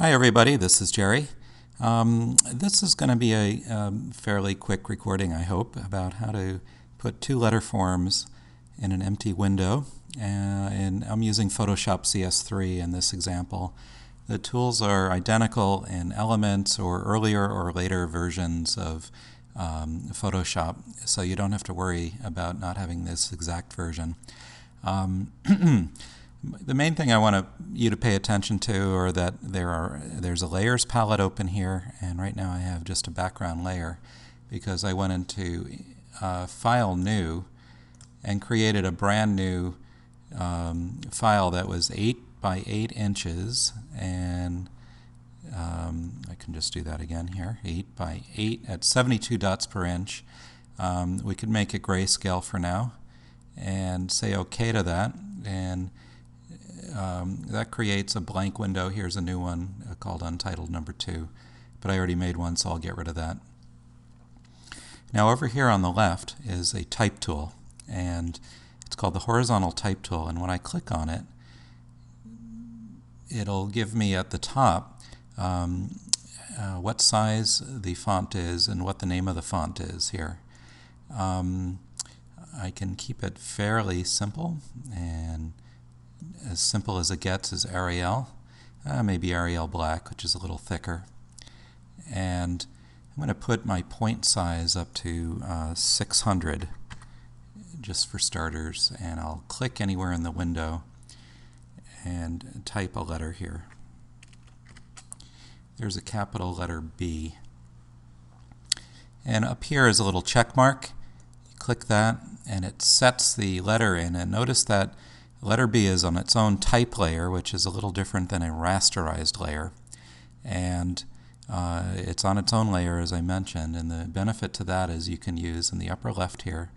Hi everybody, this is Jerry. This is going to be a fairly quick recording, I hope, about how to put two letter forms in an empty window. And I'm using Photoshop CS3 in this example. The tools are identical in Elements or earlier or later versions of Photoshop, so you don't have to worry about not having this exact version. The main thing I want you to pay attention to are that there's a layers palette open here, and right now I have just a background layer because I went into File New and created a brand new file that was 8 by 8 inches, and I can just do that again here, 8 by 8 at 72 dots per inch. We could make it grayscale for now and say OK to that, and that creates a blank window. Here's a new one called Untitled number 2, but I already made one, so I'll get rid of that. Now over here on the left is a type tool, and it's called the horizontal type tool, and when I click on it, it'll give me at the top what size the font is and what the name of the font is here. I can keep it fairly simple, and as simple as it gets is Arial, maybe Arial Black, which is a little thicker. And I'm going to put my point size up to 600 just for starters, and I'll click anywhere in the window and type a letter here. There's a capital letter B. And up here is a little check mark. You click that and it sets the letter in, and notice that letter B is on its own type layer, which is a little different than a rasterized layer. And it's on its own layer, as I mentioned, and the benefit to that is you can use in the upper left here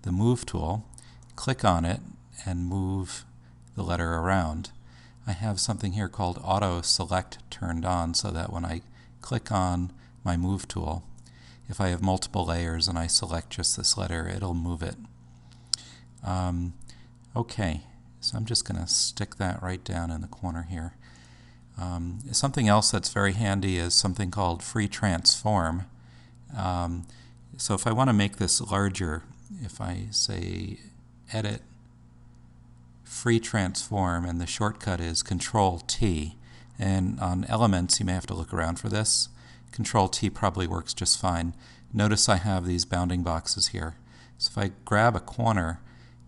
the Move tool, click on it, and move the letter around. I have something here called Auto Select turned on, so that when I click on my Move tool, if I have multiple layers and I select just this letter, it'll move it. Okay. So I'm just going to stick that right down in the corner here. Something else that's very handy is something called Free Transform. So if I want to make this larger, if I say Edit, Free Transform, and the shortcut is Control-T, and on Elements you may have to look around for this. Control-T probably works just fine. Notice I have these bounding boxes here. So if I grab a corner,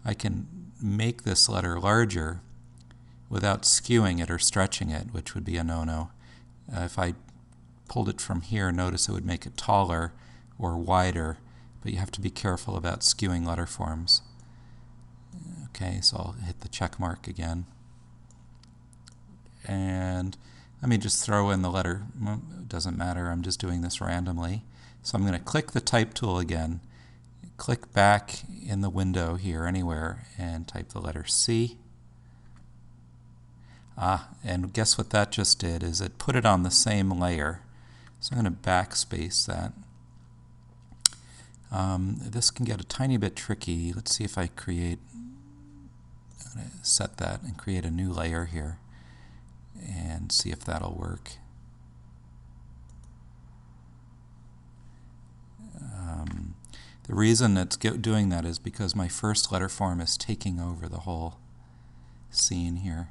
I can make this letter larger without skewing it or stretching it, which would be a no-no. If I pulled it from here, notice it would make it taller or wider, but you have to be careful about skewing letter forms. Okay, so I'll hit the check mark again. And let me just throw in the letter. It doesn't matter, I'm just doing this randomly. So I'm going to click the type tool again, click back in the window here anywhere, and type the letter C. And guess what that just did is it put it on the same layer. So I'm going to backspace that. This can get a tiny bit tricky. Let's see if I create, I'm going to set that and create a new layer here and see if that'll work. The reason it's doing that is because my first letter form is taking over the whole scene here.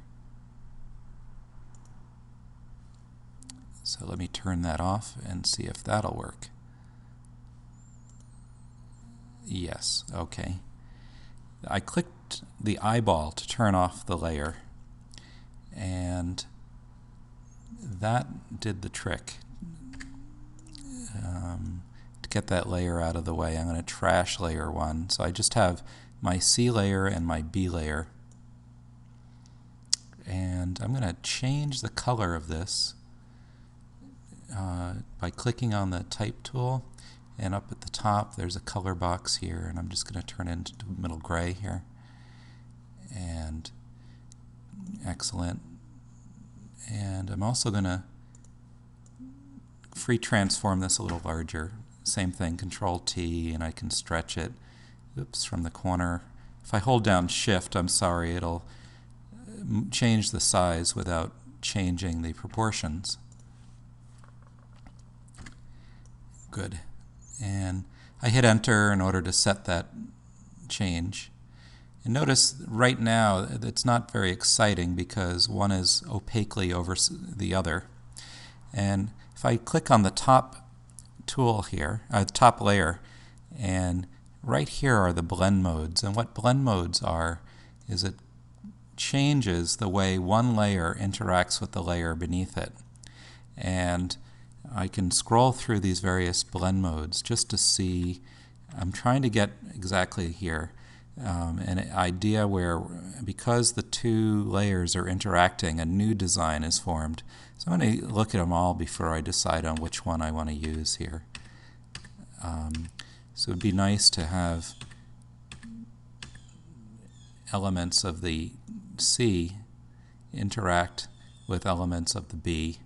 So let me turn that off and see if that'll work. Yes, okay. I clicked the eyeball to turn off the layer, and that did the trick. To get that layer out of the way, I'm going to trash layer 1. So I just have my C layer and my B layer. And I'm going to change the color of this by clicking on the type tool, and up at the top there's a color box here, and I'm just going to turn it into middle gray here. And excellent. And I'm also going to free transform this a little larger. Same thing, Control-T, and I can stretch it, oops, from the corner. If I hold down Shift, I'm sorry, it'll change the size without changing the proportions. Good. And I hit enter in order to set that change. And notice right now it's not very exciting because one is opaquely over the other. And if I click on the top tool here, top layer, and right here are the blend modes. And what blend modes are is it changes the way one layer interacts with the layer beneath it. And I can scroll through these various blend modes just to see. I'm trying to get exactly here an idea where, because the two layers are interacting, a new design is formed. So I'm going to look at them all before I decide on which one I want to use here. So it would be nice to have elements of the C interact with elements of the B.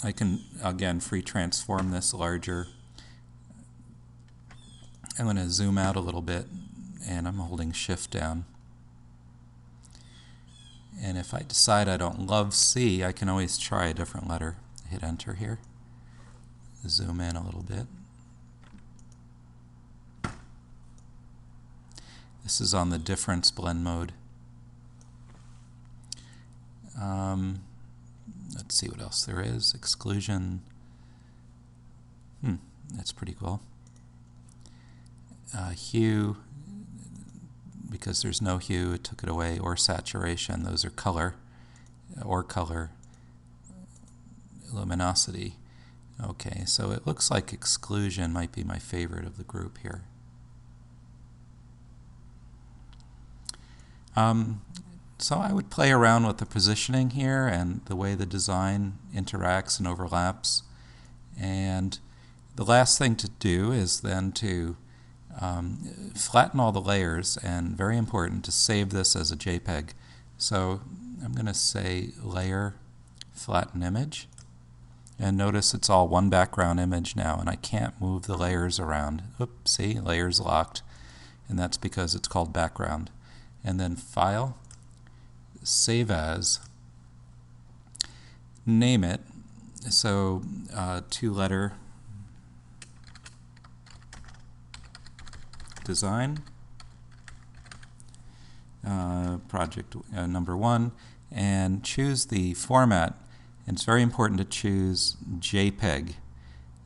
I can, again, free transform this larger. I'm going to zoom out a little bit, and I'm holding Shift down. And if I decide I don't love C, I can always try a different letter. Hit enter here. Zoom in a little bit. This is on the difference blend mode. Let's see what else there is. Exclusion. That's pretty cool. Hue, because there's no hue, it took it away, or saturation. Those are color, or color. Luminosity. Okay, so it looks like exclusion might be my favorite of the group here. So I would play around with the positioning here and the way the design interacts and overlaps. And the last thing to do is then to flatten all the layers, and very important to save this as a JPEG. So I'm going to say Layer, Flatten Image. And notice it's all one background image now, and I can't move the layers around. Oops, see, layers locked. And that's because it's called background. And then File, Save As, name it. So two-letter design, project number 1, and choose the format. And it's very important to choose JPEG,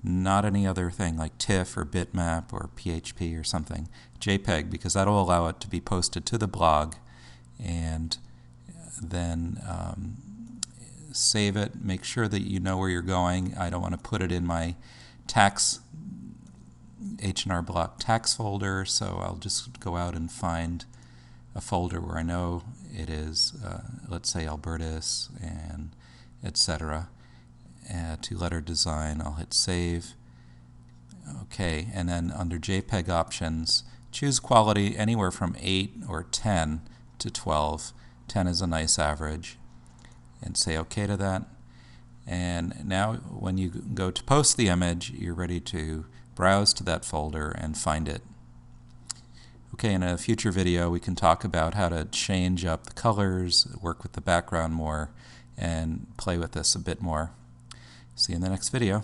not any other thing like TIFF or bitmap or PHP or something. JPEG, because that will allow it to be posted to the blog, and then save it. Make sure that you know where you're going. I don't want to put it in my tax H&R Block tax folder, so I'll just go out and find a folder where I know it is, let's say Albertus and etc. Two-letter design, I'll hit save. Okay, and then under JPEG options, choose quality anywhere from 8 or 10 to 12. 10 is a nice average, and say OK to that. And now when you go to post the image, you're ready to browse to that folder and find it. Okay, in a future video we can talk about how to change up the colors, work with the background more, and play with this a bit more. See you in the next video.